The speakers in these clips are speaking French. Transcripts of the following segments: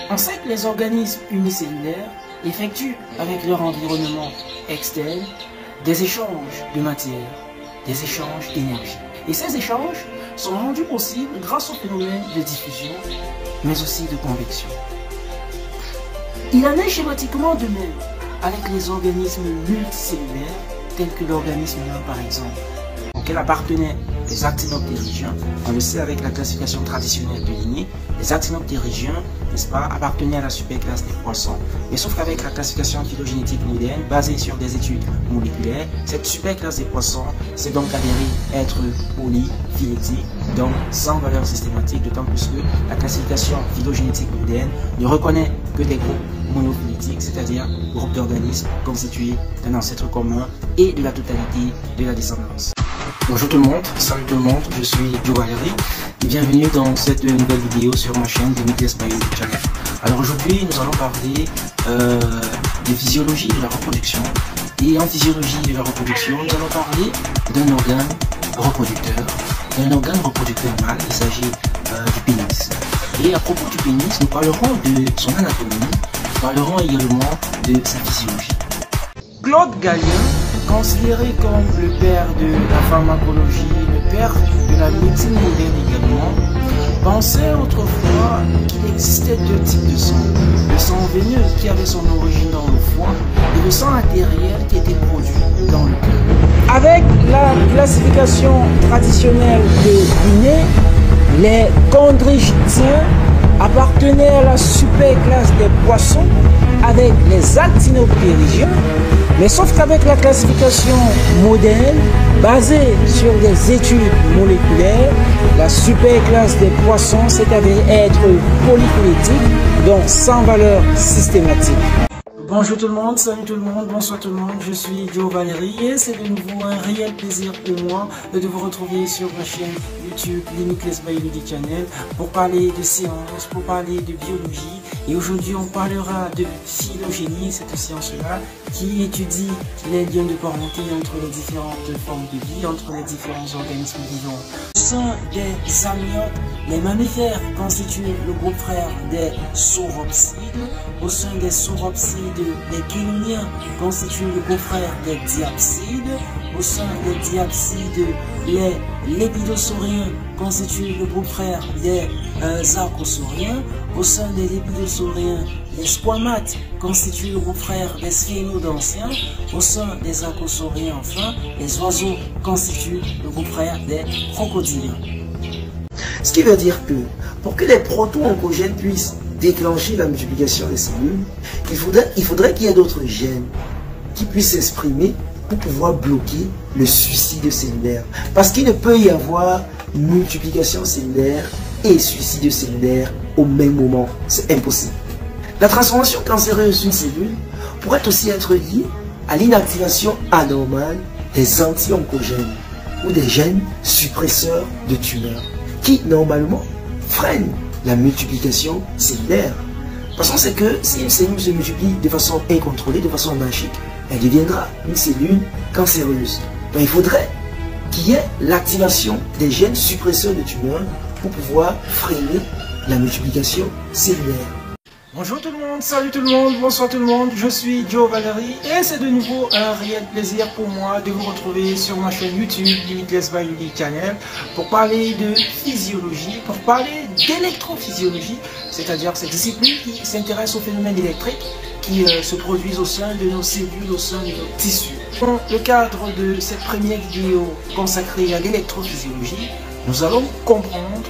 On sait que les organismes unicellulaires effectuent avec leur environnement externe des échanges de matière, des échanges d'énergie. Et ces échanges sont rendus possibles grâce au phénomène de diffusion, mais aussi de convection. Il en est schématiquement de même avec les organismes multicellulaires, tels que l'organisme humain par exemple, auquel appartenaient les actinoptérygiens. On le sait avec la classification traditionnelle de Linné, les actinoptérygiens, n'est-ce pas, appartenaient à la superclasse des poissons. Mais sauf qu'avec la classification phylogénétique moderne, basée sur des études moléculaires, cette superclasse des poissons s'est donc avérée être polyphylétique, donc sans valeur systématique, d'autant plus que la classification phylogénétique moderne ne reconnaît que des groupes monophylétiques, c'est-à-dire groupes d'organismes constitués d'un ancêtre commun et de la totalité de la descendance. Bonjour tout le monde, salut tout le monde, je suis Joe Valéry et bienvenue dans cette nouvelle vidéo sur ma chaîne Limitless Biology Channel. Alors aujourd'hui nous allons parler de physiologie de la reproduction, et en physiologie de la reproduction nous allons parler d'un organe reproducteur mâle, il s'agit du pénis. Et à propos du pénis, nous parlerons de son anatomie, nous parlerons également de sa physiologie. Claude Gallien, considéré comme le père de la pharmacologie, le père de la médecine moderne également, pensait autrefois qu'il existait deux types de sang. Le sang veineux qui avait son origine dans le foie et le sang artériel qui était produit dans le cœur. Avec la classification traditionnelle de Linné, les chondrichtiens appartenaient à la superclasse des poissons avec les actinoptérygiens. Mais sauf qu'avec la classification moderne, basée sur des études moléculaires, la superclasse des poissons s'est avérée être polyphylétique, donc sans valeur systématique. Bonjour tout le monde, salut tout le monde, bonsoir tout le monde, je suis Joe Valéry et c'est de nouveau un réel plaisir pour moi de vous retrouver sur ma chaîne YouTube Limitless Biology Channel pour parler de science, pour parler de biologie, et aujourd'hui on parlera de phylogénie, cette science-là qui étudie les liens de parenté entre les différentes formes de vie, entre les différents organismes vivants. Au sein des amniotes, les mammifères constituent le groupe frère des sauropsides. Au sein des sauropsides, les chélouniens constituent le groupe frère des diapsides. Au sein des diapsides, les lépidosauriens constituent le groupe frère des archosauriens. Au sein des lépidosauriens, les squamates constituent le groupe frère des sphénodonciens. Au sein des archosauriens, enfin, les oiseaux constituent le groupe frère des crocodiliens. Ce qui veut dire que pour que les proto-oncogènes puissent déclencher la multiplication des cellules, il faudrait qu'il y ait d'autres gènes qui puissent s'exprimer pour pouvoir bloquer le suicide cellulaire. Parce qu'il ne peut y avoir multiplication cellulaire et suicide cellulaire au même moment. C'est impossible. La transformation cancéreuse d'une cellule pourrait aussi être liée à l'inactivation anormale des anti-oncogènes ou des gènes suppresseurs de tumeurs qui, normalement, freinent la multiplication cellulaire. Parce qu'on sait que si une cellule se multiplie de façon incontrôlée, de façon anarchique, elle deviendra une cellule cancéreuse. Donc il faudrait qu'il y ait l'activation des gènes suppresseurs de tumeurs pour pouvoir freiner la multiplication cellulaire. Bonjour tout le monde, salut tout le monde, bonsoir tout le monde, je suis Joe Valéry et c'est de nouveau un réel plaisir pour moi de vous retrouver sur ma chaîne YouTube Limitless Biology Channel pour parler de physiologie, pour parler d'électrophysiologie, c'est-à-dire cette discipline qui s'intéresse aux phénomènes électriques qui se produisent au sein de nos cellules, au sein de nos tissus. Dans le cadre de cette première vidéo consacrée à l'électrophysiologie, nous allons comprendre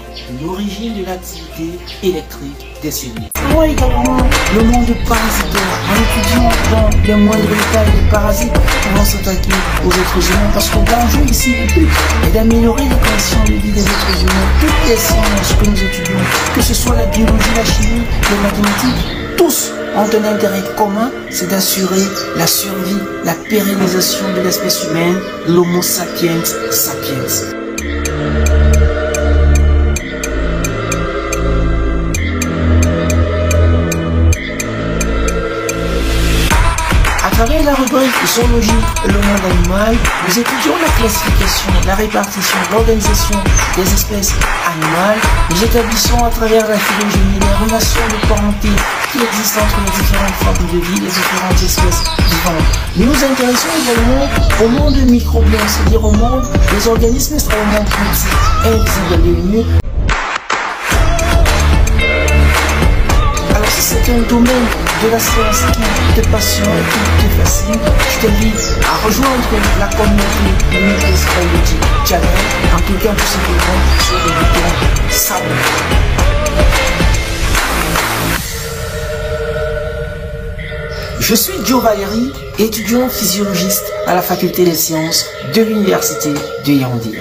l'origine de l'activité électrique des cellules. Nous allons également le monde parasitaire en étudiant dans les moindres détails les parasites qui vont s'attaquer aux êtres humains, parce que l'enjeu ici, le but est d'améliorer les conditions de vie des êtres humains. Toutes les sciences que nous étudions, que ce soit la biologie, la chimie, les mathématiques, tous ont un intérêt commun, c'est d'assurer la survie, la pérennisation de l'espèce humaine, l'Homo sapiens sapiens. travers la rubrique zoologie, le monde animal, nous étudions la classification, la répartition, l'organisation des espèces animales. Nous établissons à travers la phylogénie les relations de parenté qui existent entre les différentes formes de vie, les différentes espèces vivantes. Nous nous intéressons également au monde microbien, c'est-à-dire au monde des organismes extrêmement petits, invisibles à l'œil nu. Alors si c'est un domaine de la science qui te passionne, qui te fascine, je t'invite à rejoindre la communauté de Milk's Biology Channel en cliquant tout simplement sur le bouton s'abonner. Je suis Joe Valéry, étudiant physiologiste à la faculté des sciences de l'université de Yaoundé.